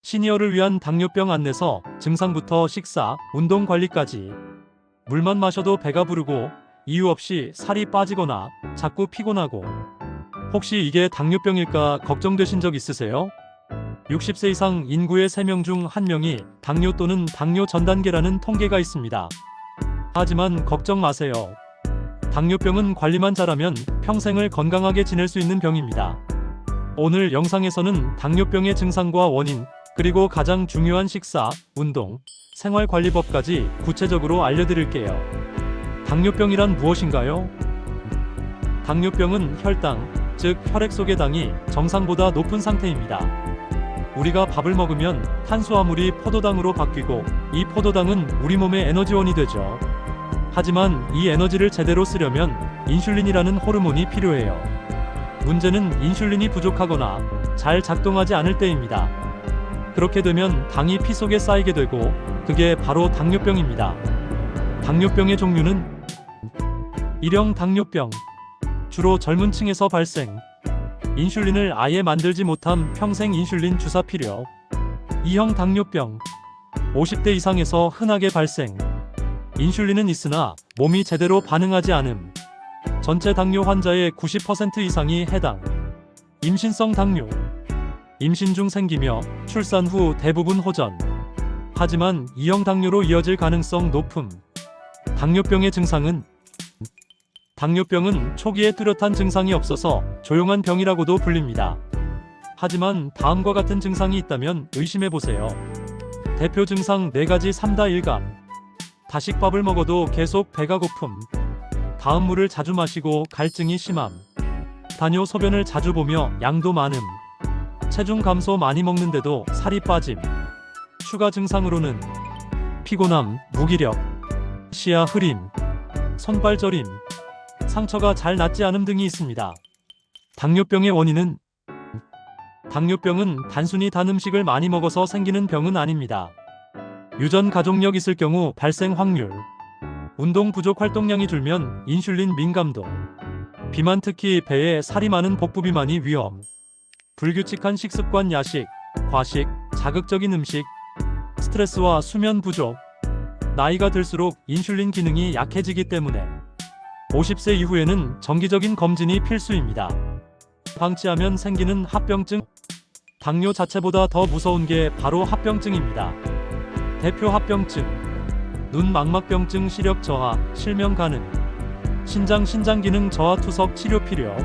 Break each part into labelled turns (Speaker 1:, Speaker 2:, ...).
Speaker 1: 시니어를 위한 당뇨병 안내서, 증상부터 식사, 운동 관리까지. 물만 마셔도 배가 부르고 이유 없이 살이 빠지거나 자꾸 피곤하고. 혹시 이게 당뇨병일까 걱정되신 적 있으세요? 60세 이상 인구의 3명 중 1명이 당뇨 또는 당뇨 전 단계라는 통계가 있습니다. 하지만 걱정 마세요. 당뇨병은 관리만 잘하면 평생을 건강하게 지낼 수 있는 병입니다. 오늘 영상에서는 당뇨병의 증상과 원인, 그리고 가장 중요한 식사, 운동, 생활관리법까지 구체적으로 알려드릴게요. 당뇨병이란 무엇인가요? 당뇨병은 혈당, 즉 혈액 속의 당이 정상보다 높은 상태입니다. 우리가 밥을 먹으면 탄수화물이 포도당으로 바뀌고 이 포도당은 우리 몸의 에너지원이 되죠. 하지만 이 에너지를 제대로 쓰려면 인슐린이라는 호르몬이 필요해요. 문제는 인슐린이 부족하거나 잘 작동하지 않을 때입니다. 그렇게 되면 당이 피 속에 쌓이게 되고 그게 바로 당뇨병입니다. 당뇨병의 종류는 1형 당뇨병, 주로 젊은 층에서 발생. 인슐린을 아예 만들지 못함 평생 인슐린 주사 필요. 2형 당뇨병, 50대 이상에서 흔하게 발생. 인슐린은 있으나 몸이 제대로 반응하지 않음. 전체 당뇨 환자의 90% 이상이 해당. 임신성 당뇨, 임신 중 생기며 출산 후 대부분 호전. 하지만 2형 당뇨로 이어질 가능성 높음. 당뇨병의 증상은 당뇨병은 초기에 뚜렷한 증상이 없어서 조용한 병이라고도 불립니다. 하지만 다음과 같은 증상이 있다면 의심해보세요. 대표 증상 4가지 3다 일감. 다식밥을 먹어도 계속 배가 고픔. 다음 물을 자주 마시고 갈증이 심함. 다뇨 소변을 자주 보며 양도 많음. 체중 감소 많이 먹는데도 살이 빠짐. 추가 증상으로는 피곤함, 무기력, 시야 흐림, 손발 저림, 상처가 잘 낫지 않음 등이 있습니다. 당뇨병의 원인은 당뇨병은 단순히 단 음식을 많이 먹어서 생기는 병은 아닙니다. 유전 가족력 있을 경우 발생 확률, 운동 부족 활동량이 줄면 인슐린 민감도, 비만 특히 배에 살이 많은 복부비만이 위험, 불규칙한 식습관 야식, 과식, 자극적인 음식, 스트레스와 수면 부족, 나이가 들수록 인슐린 기능이 약해지기 때문에 50세 이후에는 정기적인 검진이 필수입니다. 방치하면 생기는 합병증. 당뇨 자체보다 더 무서운 게 바로 합병증입니다. 대표 합병증: 눈 망막병증, 시력 저하, 실명 가능, 신장 기능 저하, 투석 치료 필요,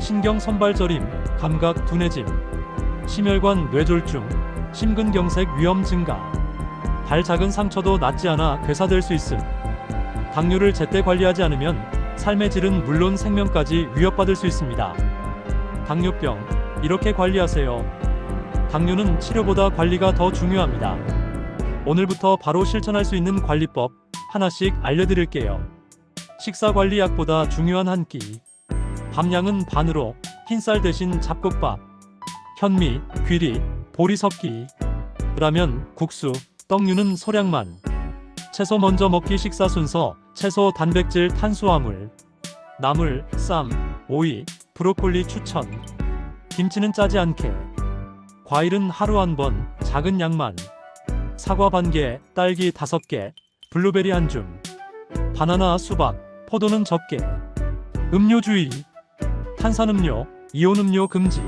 Speaker 1: 신경 손발 저림, 감각 둔해짐, 심혈관 뇌졸중, 심근경색 위험 증가, 발 작은 상처도 낫지 않아 괴사될 수 있음. 당뇨를 제때 관리하지 않으면 삶의 질은 물론 생명까지 위협받을 수 있습니다. 당뇨병, 이렇게 관리하세요. 당뇨는 치료보다 관리가 더 중요합니다. 오늘부터 바로 실천할 수 있는 관리법 하나씩 알려드릴게요. 식사 관리 약보다 중요한 한 끼. 밥량은 반으로, 흰쌀 대신 잡곡밥, 현미, 귀리, 보리 섞기, 라면, 국수, 떡류는 소량만. 채소 먼저 먹기. 식사 순서: 채소, 단백질, 탄수화물, 나물, 쌈, 오이, 브로콜리 추천. 김치는 짜지 않게. 과일은 하루 한 번, 작은 양만. 사과 반개, 딸기 5개, 블루베리 한 줌, 바나나, 수박, 포도는 적게. 음료 주의: 탄산음료, 이온음료 금지.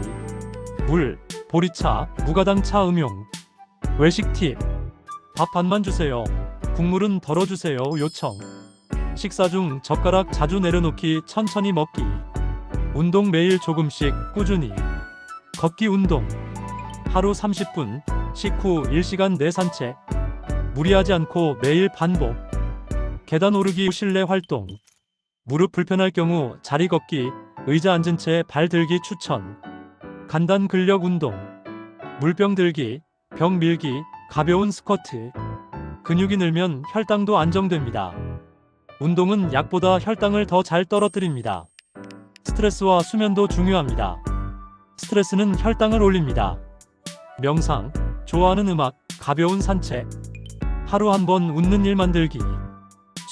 Speaker 1: 물, 보리차, 무가당차 음용. 외식 팁: 밥 반만 주세요. 국물은 덜어주세요. 요청: 식사 중 젓가락 자주 내려놓기, 천천히 먹기. 운동 매일 조금씩, 꾸준히. 걷기 운동: 하루 30분, 식후 1시간 내 산책. 무리하지 않고 매일 반복. 계단 오르기, 실내 활동. 무릎 불편할 경우 자리 걷기, 의자 앉은 채 발 들기 추천. 간단 근력 운동: 물병 들기, 벽 밀기, 가벼운 스쿼트. 근육이 늘면 혈당도 안정됩니다. 운동은 약보다 혈당을 더 잘 떨어뜨립니다. 스트레스와 수면도 중요합니다. 스트레스는 혈당을 올립니다. 명상, 좋아하는 음악, 가벼운 산책, 하루 한 번 웃는 일 만들기.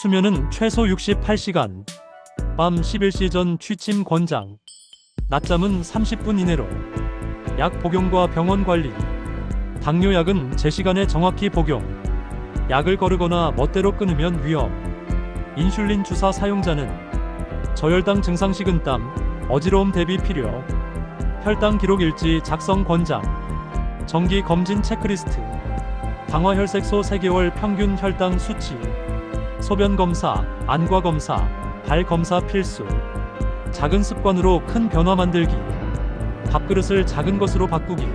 Speaker 1: 수면은 최소 68시간, 밤 11시 전 취침 권장. 낮잠은 30분 이내로. 약 복용과 병원 관리: 당뇨약은 제 시간에 정확히 복용. 약을 거르거나 멋대로 끊으면 위험. 인슐린 주사 사용자는 저혈당 증상 식은땀, 어지러움 대비 필요. 혈당 기록 일지 작성 권장. 정기 검진 체크리스트. 당화혈색소 3개월 평균 혈당 수치. 소변 검사, 안과 검사, 발 검사 필수. 작은 습관으로 큰 변화 만들기. 밥그릇을 작은 것으로 바꾸기.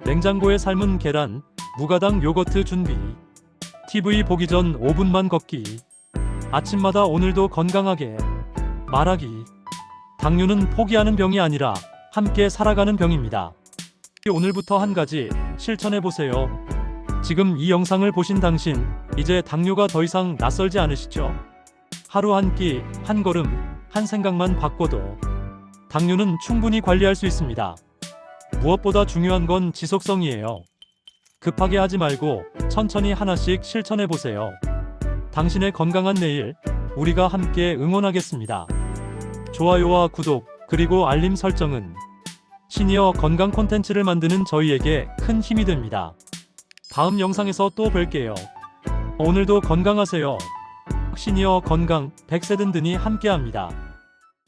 Speaker 1: 냉장고에 삶은 계란, 무가당 요거트 준비. TV 보기 전 5분만 걷기. 아침마다 오늘도 건강하게 말하기. 당뇨는 포기하는 병이 아니라 함께 살아가는 병입니다. 오늘부터 한 가지 실천해보세요. 지금 이 영상을 보신 당신, 이제 당뇨가 더 이상 낯설지 않으시죠? 하루 한 끼, 한 걸음, 한 생각만 바꿔도 당뇨는 충분히 관리할 수 있습니다. 무엇보다 중요한 건 지속성이에요. 급하게 하지 말고 천천히 하나씩 실천해보세요. 당신의 건강한 내일, 우리가 함께 응원하겠습니다. 좋아요와 구독, 그리고 알림 설정은 시니어 건강 콘텐츠를 만드는 저희에게 큰 힘이 됩니다. 다음 영상에서 또 뵐게요. 오늘도 건강하세요. 시니어 건강 100세 든든히 함께합니다.